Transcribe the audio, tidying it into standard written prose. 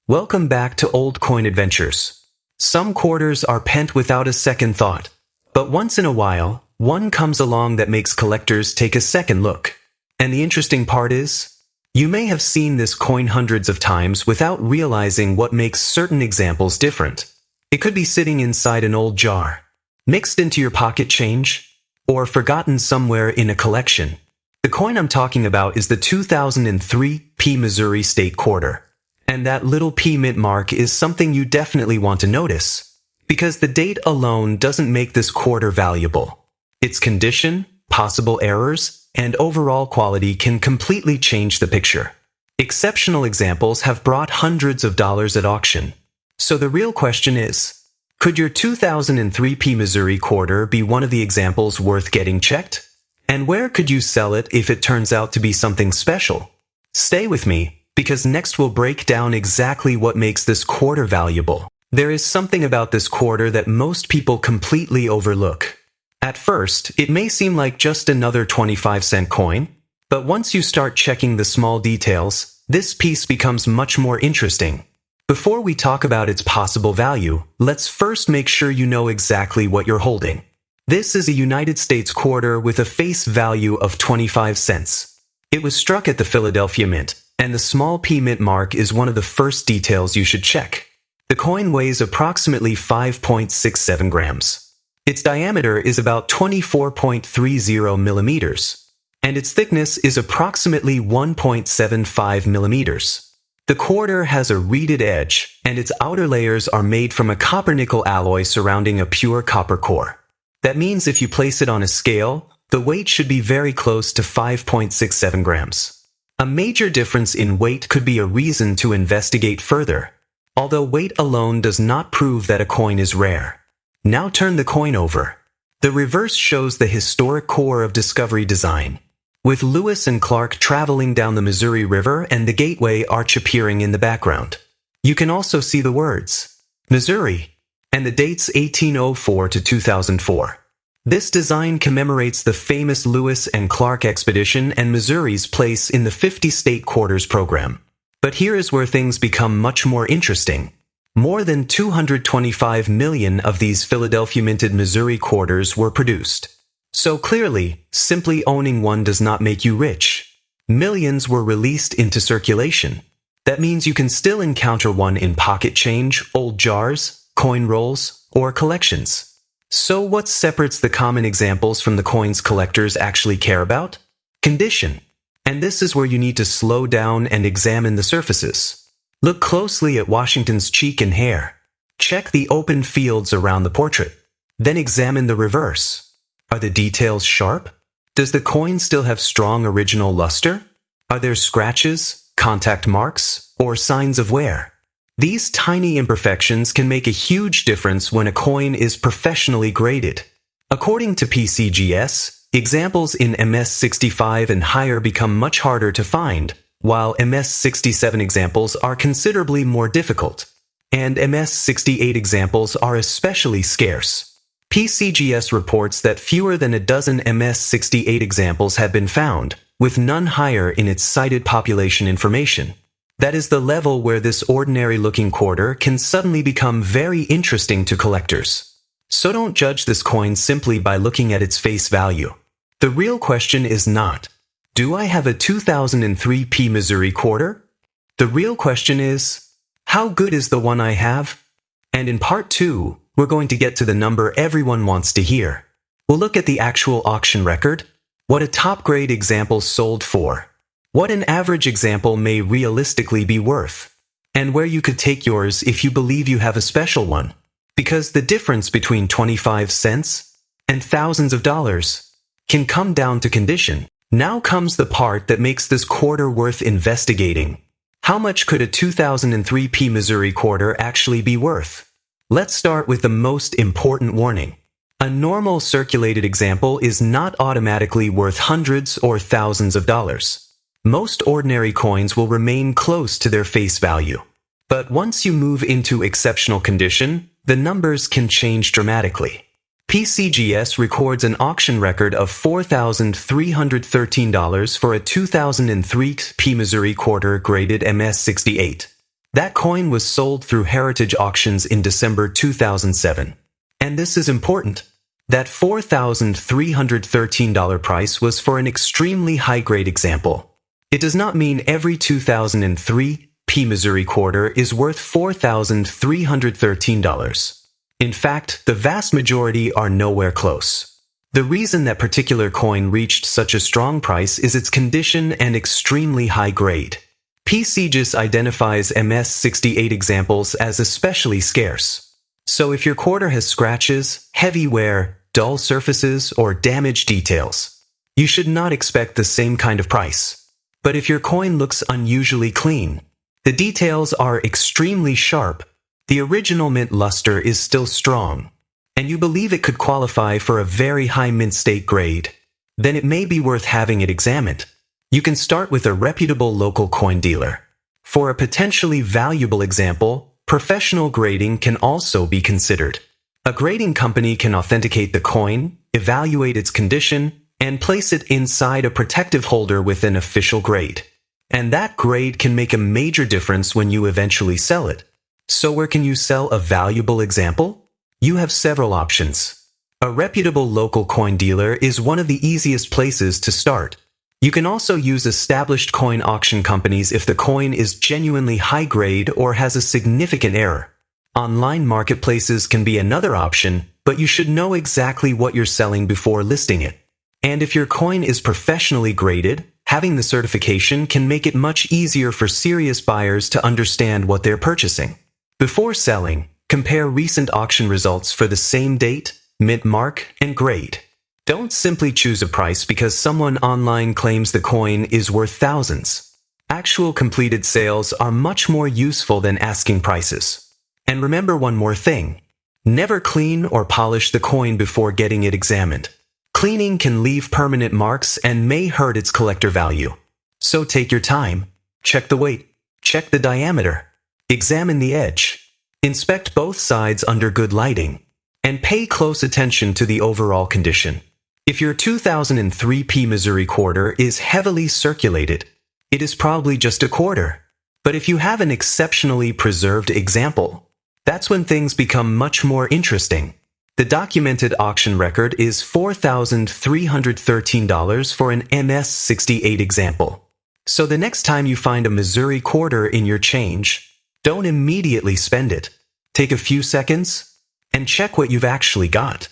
Welcome back to Old Coin Adventures. Some quarters are pent without a second thought, but once in a while, one comes along that makes collectors take a second look. And the interesting part is, you may have seen this coin hundreds of times without realizing what makes certain examples different. It could be sitting inside an old jar, mixed into your pocket change, or forgotten somewhere in a collection. The coin I'm talking about is the 2003 P Missouri State Quarter. And that little P mint mark is something you definitely want to notice, because the date alone doesn't make this quarter valuable. Its condition, possible errors, and overall quality can completely change the picture. Exceptional examples have brought hundreds of dollars at auction. So the real question is, could your 2003 P Missouri quarter be one of the examples worth getting checked? And where could you sell it if it turns out to be something special? Stay with me, because next we'll break down exactly what makes this quarter valuable. There is something about this quarter that most people completely overlook. At first, it may seem like just another 25-cent coin, but once you start checking the small details, this piece becomes much more interesting. Before we talk about its possible value, let's first make sure you know exactly what you're holding. This is a United States quarter with a face value of 25 cents. It was struck at the Philadelphia Mint, and the small P mint mark is one of the first details you should check. The coin weighs approximately 5.67 grams. Its diameter is about 24.30 millimeters, and its thickness is approximately 1.75 millimeters. The quarter has a reeded edge, and its outer layers are made from a copper-nickel alloy surrounding a pure copper core. That means if you place it on a scale, the weight should be very close to 5.67 grams. A major difference in weight could be a reason to investigate further, although weight alone does not prove that a coin is rare. Now turn the coin over. The reverse shows the historic core of Discovery design, with Lewis and Clark traveling down the Missouri River and the Gateway Arch appearing in the background. You can also see the words, Missouri, and the dates 1804 to 2004. This design commemorates the famous Lewis and Clark expedition and Missouri's place in the 50-state quarters program. But here is where things become much more interesting. More than 225 million of these Philadelphia-minted Missouri quarters were produced. So clearly, simply owning one does not make you rich. Millions were released into circulation. That means you can still encounter one in pocket change, old jars, coin rolls, or collections. So what separates the common examples from the coins collectors actually care about? Condition. And this is where you need to slow down and examine the surfaces. Look closely at Washington's cheek and hair. Check the open fields around the portrait. Then examine the reverse. Are the details sharp? Does the coin still have strong original luster? Are there scratches, contact marks, or signs of wear? These tiny imperfections can make a huge difference when a coin is professionally graded. According to PCGS, examples in MS65 and higher become much harder to find, while MS67 examples are considerably more difficult, and MS68 examples are especially scarce. PCGS reports that fewer than a dozen MS68 examples have been found, with none higher in its cited population information. That is the level where this ordinary-looking quarter can suddenly become very interesting to collectors. So don't judge this coin simply by looking at its face value. The real question is not, do I have a 2003 P Missouri quarter? The real question is, how good is the one I have? And in part 2, we're going to get to the number everyone wants to hear. We'll look at the actual auction record, what a top-grade example sold for, what an average example may realistically be worth, and where you could take yours if you believe you have a special one. Because the difference between 25 cents and thousands of dollars can come down to condition. Now comes the part that makes this quarter worth investigating. How much could a 2003 P Missouri quarter actually be worth? Let's start with the most important warning. A normal circulated example is not automatically worth hundreds or thousands of dollars. Most ordinary coins will remain close to their face value. But once you move into exceptional condition, the numbers can change dramatically. PCGS records an auction record of $4,313 for a 2003 P Missouri quarter graded MS68. That coin was sold through heritage auctions in December 2007. And this is important. That $4,313 price was for an extremely high-grade example. It does not mean every 2003 Missouri quarter is worth $4,313. In fact, the vast majority are nowhere close. The reason that particular coin reached such a strong price is its condition and extremely high grade. PCGIS identifies MS68 examples as especially scarce. So if your quarter has scratches, heavy wear, dull surfaces, or damaged details, you should not expect the same kind of price. But if your coin looks unusually clean, the details are extremely sharp, the original mint luster is still strong, and you believe it could qualify for a very high mint state grade, then it may be worth having it examined. You can start with a reputable local coin dealer. For a potentially valuable example, professional grading can also be considered. A grading company can authenticate the coin, evaluate its condition, and place it inside a protective holder with an official grade. And that grade can make a major difference when you eventually sell it. So where can you sell a valuable example? You have several options. A reputable local coin dealer is one of the easiest places to start. You can also use established coin auction companies if the coin is genuinely high grade or has a significant error. Online marketplaces can be another option, but you should know exactly what you're selling before listing it. And if your coin is professionally graded, having the certification can make it much easier for serious buyers to understand what they're purchasing. Before selling, compare recent auction results for the same date, mint mark, and grade. Don't simply choose a price because someone online claims the coin is worth thousands. Actual completed sales are much more useful than asking prices. And remember one more thing. Never clean or polish the coin before getting it examined. Cleaning can leave permanent marks and may hurt its collector value. So take your time. Check the weight. Check the diameter. Examine the edge. Inspect both sides under good lighting. And pay close attention to the overall condition. If your 2003 Missouri quarter is heavily circulated, it is probably just a quarter. But if you have an exceptionally preserved example, that's when things become much more interesting. The documented auction record is $4,313 for an MS68 example. So the next time you find a Missouri quarter in your change, don't immediately spend it. Take a few seconds and check what you've actually got.